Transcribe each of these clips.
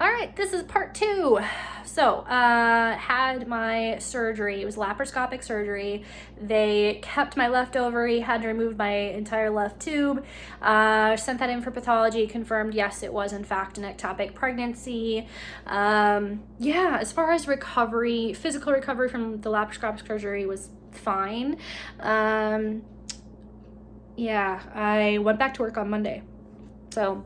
All right, this is part 2. So, had my surgery. It was laparoscopic surgery. They kept my left ovary, had to remove my entire left tube, sent that in for pathology, confirmed, yes, it was in fact an ectopic pregnancy. Yeah, as far as recovery, physical recovery from the laparoscopic surgery was fine. Yeah, I went back to work on Monday. So,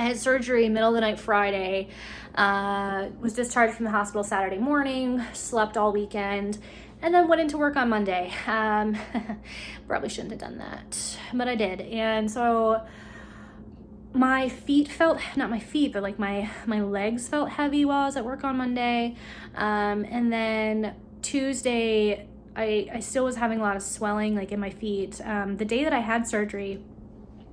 I had surgery middle of the night Friday, was discharged from the hospital Saturday morning, slept all weekend, and then went into work on Monday. Probably shouldn't have done that, but I did. And so my feet felt, not my feet, but like my legs felt heavy while I was at work on Monday. And then Tuesday, I still was having a lot of swelling like in my feet. The day that I had surgery,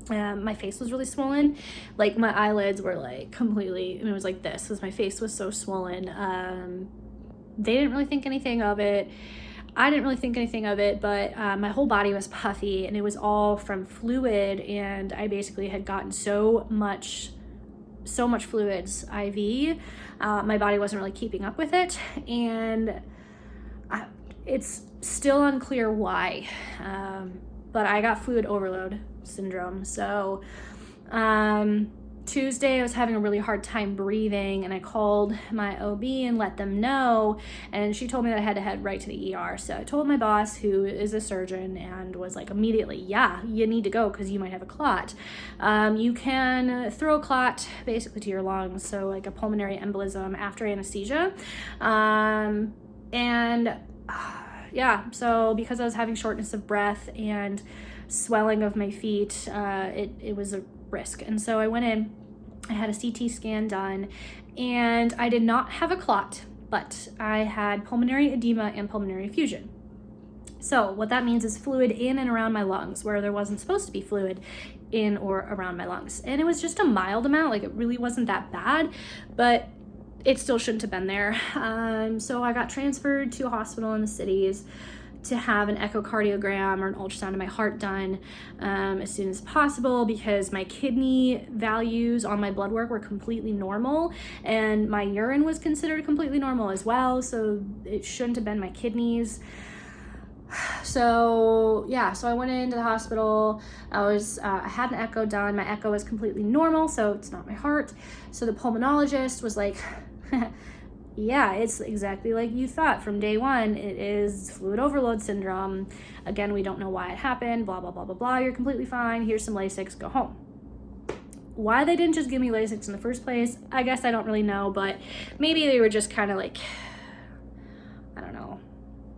my face was really swollen. Like my eyelids were like completely, it was like this because my face was so swollen. They didn't really think anything of it. I didn't really think anything of it, but my whole body was puffy and it was all from fluid, and I basically had gotten so much fluids IV. My body wasn't really keeping up with it, and it's still unclear why, but I got fluid overload syndrome. So Tuesday I was having a really hard time breathing, and I called my OB and let them know, and she told me that I had to head right to the ER. So I told my boss, who is a surgeon, and was like immediately, yeah, you need to go because you might have a clot. You can throw a clot basically to your lungs, so like a pulmonary embolism after anesthesia. Yeah, so because I was having shortness of breath and swelling of my feet, it was a risk. And so I went in, I had a CT scan done, and I did not have a clot, but I had pulmonary edema and pulmonary effusion. So what that means is fluid in and around my lungs where there wasn't supposed to be fluid in or around my lungs. And it was just a mild amount, like it really wasn't that bad, but it still shouldn't have been there. So I got transferred to a hospital in the cities to have an echocardiogram or an ultrasound of my heart done as soon as possible, because my kidney values on my blood work were completely normal, and my urine was considered completely normal as well, so it shouldn't have been my kidneys. So yeah, so I went into the hospital. I had an echo done. My echo was completely normal, so it's not my heart. So the pulmonologist was like, yeah, it's exactly like you thought from day one. It is fluid overload syndrome. Again, we don't know why it happened, blah, blah, blah, blah, blah. You're completely fine. Here's some Lasix, go home. Why they didn't just give me Lasix in the first place, I guess I don't really know, but maybe they were just kind of like, I don't know,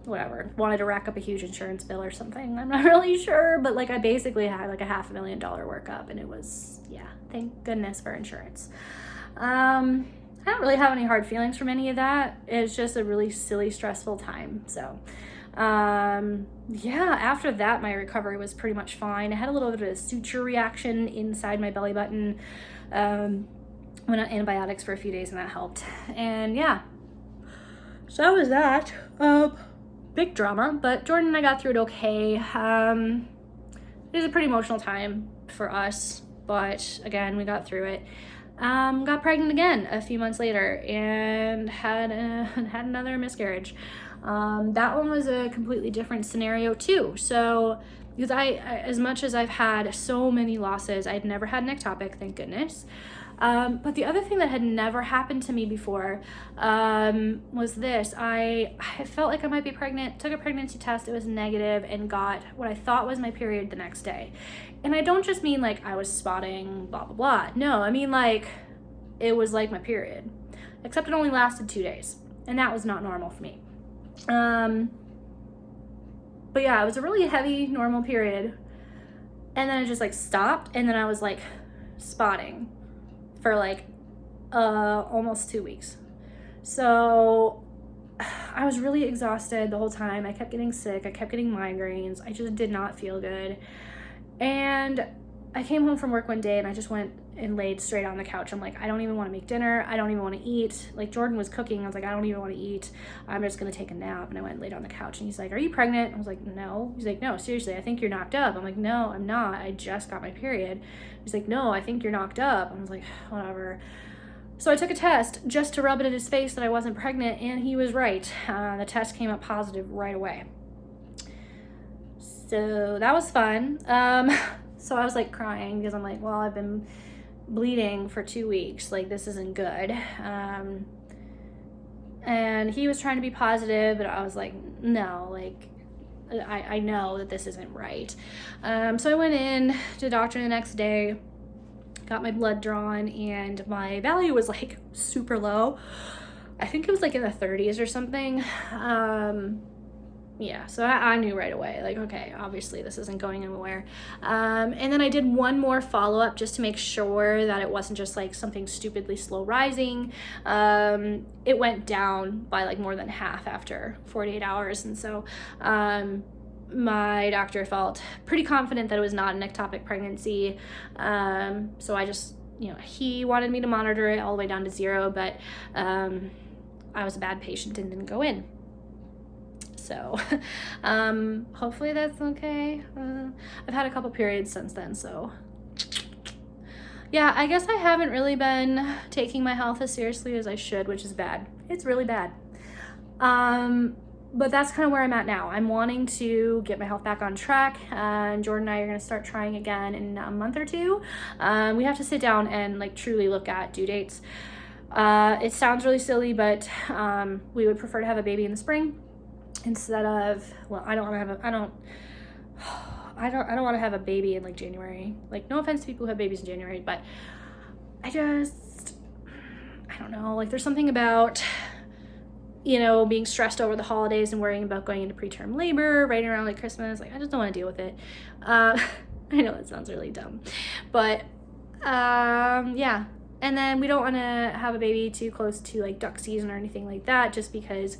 whatever, wanted to rack up a huge insurance bill or something. I'm not really sure, but like I basically had like a $500,000 workup, and it was, yeah, thank goodness for insurance. I don't really have any hard feelings from any of that. It's just a really silly, stressful time. So, yeah, after that, my recovery was pretty much fine. I had a little bit of a suture reaction inside my belly button. Went on antibiotics for a few days, and that helped. And yeah, so that was that. Big drama, but Jordan and I got through it okay. It was a pretty emotional time for us, but again, we got through it. Got pregnant again a few months later and had another miscarriage. That one was a completely different scenario too. So, because I as much as I've had so many losses, I'd never had an ectopic, thank goodness. But the other thing that had never happened to me before was this. I felt like I might be pregnant, took a pregnancy test, it was negative, and got what I thought was my period the next day. And I don't just mean like I was spotting, blah, blah, blah. No, I mean like it was like my period, except it only lasted 2 days, and that was not normal for me. But yeah, it was a really heavy normal period, and then it just like stopped, and then I was like spotting for like almost 2 weeks. So I was really exhausted the whole time. I kept getting sick. I kept getting migraines. I just did not feel good. And I came home from work one day and I just went and laid straight on the couch. I'm like, I don't even want to make dinner. I don't even want to eat. Like Jordan was cooking. I was like, I don't even want to eat. I'm just going to take a nap. And I went and laid on the couch, and he's like, are you pregnant? I was like, no. He's like, no, seriously, I think you're knocked up. I'm like, no, I'm not. I just got my period. He's like, no, I think you're knocked up. I was like, whatever. So I took a test just to rub it in his face that I wasn't pregnant, and he was right. The test came up positive right away. So that was fun. So I was like crying because I'm like, well, I've been bleeding for 2 weeks. Like, this isn't good. And he was trying to be positive, but I was like, no, like, I know that this isn't right. So I went in to the doctor the next day, got my blood drawn, and my value was like super low. I think it was like in the 30s or something. Yeah, so I knew right away, like, okay, obviously this isn't going anywhere. And then I did one more follow-up just to make sure that it wasn't just like something stupidly slow rising. It went down by like more than half after 48 hours. And so my doctor felt pretty confident that it was not an ectopic pregnancy. So I just, he wanted me to monitor it all the way down to 0, but I was a bad patient and didn't go in. So hopefully that's okay. I've had a couple periods since then, so yeah, I guess I haven't really been taking my health as seriously as I should, which is bad. It's really bad. But that's kind of where I'm at now. I'm wanting to get my health back on track. Jordan and I are going to start trying again in a month or 2. We have to sit down and like truly look at due dates. It sounds really silly, but we would prefer to have a baby in the spring instead of, well, I don't want to have a baby in like January. Like, no offense to people who have babies in January, but I don't know, like there's something about, being stressed over the holidays and worrying about going into preterm labor right around like Christmas. Like, I just don't want to deal with it. I know that sounds really dumb, but yeah. And then we don't want to have a baby too close to like duck season or anything like that, just because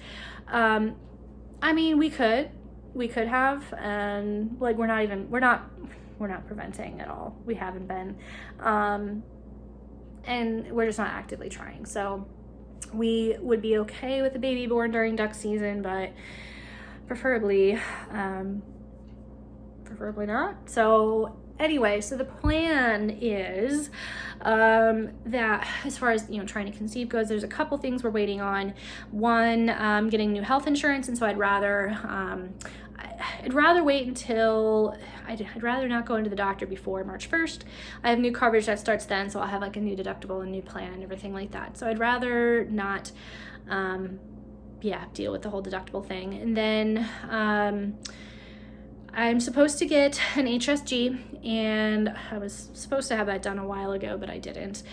I mean, we could have, and like we're not preventing at all. We haven't been, and we're just not actively trying. So we would be okay with a baby born during duck season, but preferably not. So anyway, so the plan is that as far as trying to conceive goes, there's a couple things we're waiting on. One, getting new health insurance, and so I'd rather wait until I'd rather not go into the doctor before March 1st. I have new coverage that starts then, so I'll have like a new deductible and new plan and everything like that. So I'd rather not deal with the whole deductible thing. And then I'm supposed to get an HSG, and I was supposed to have that done a while ago, but I didn't.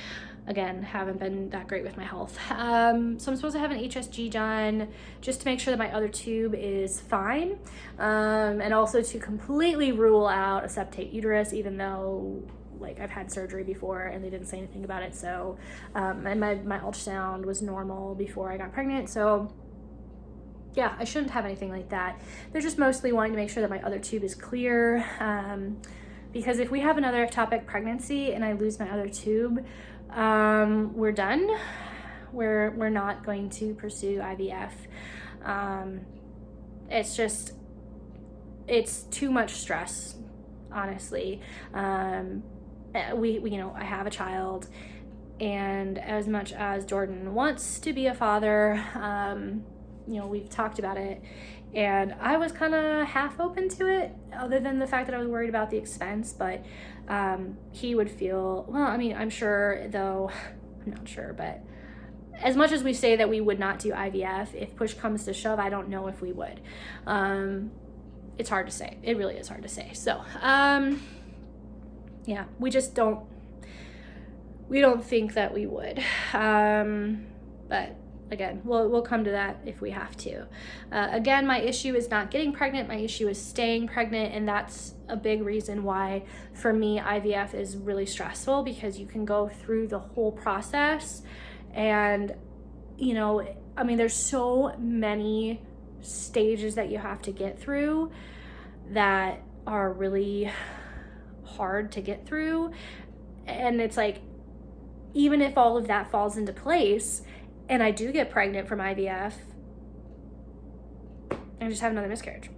Again, haven't been that great with my health. So I'm supposed to have an HSG done just to make sure that my other tube is fine, and also to completely rule out a septate uterus, even though like I've had surgery before and they didn't say anything about it. So and my ultrasound was normal before I got pregnant, so yeah, I shouldn't have anything like that. They're just mostly wanting to make sure that my other tube is clear, because if we have another ectopic pregnancy and I lose my other tube, we're done. We're not going to pursue IVF. It's too much stress, honestly. We I have a child, and as much as Jordan wants to be a father, we've talked about it, and I was kind of half open to it, other than the fact that I was worried about the expense. But he would feel, well, I mean, I'm sure, though I'm not sure, but as much as we say that we would not do IVF, if push comes to shove, I don't know if we would. It's hard to say. It really is hard to say. So yeah, we don't think that we would, but again, we'll come to that if we have to. Again, my issue is not getting pregnant. My issue is staying pregnant, and that's a big reason why, for me, IVF is really stressful, because you can go through the whole process, and I mean, there's so many stages that you have to get through that are really hard to get through, and it's like, even if all of that falls into place and I do get pregnant from IVF, I just have another miscarriage.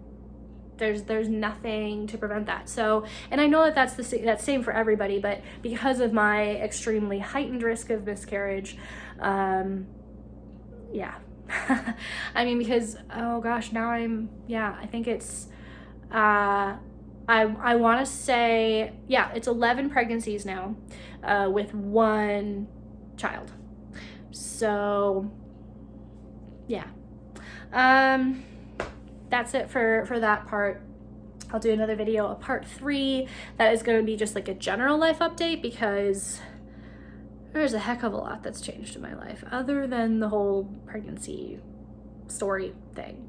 There's nothing to prevent that. So, and I know that that's same for everybody, but because of my extremely heightened risk of miscarriage, yeah. I mean, because, oh gosh, now I think it's, I want to say, yeah, it's 11 pregnancies now, with 1 child. So, yeah. That's it for that part. I'll do another video, a part 3, that is going to be just like a general life update, because there's a heck of a lot that's changed in my life other than the whole pregnancy story thing.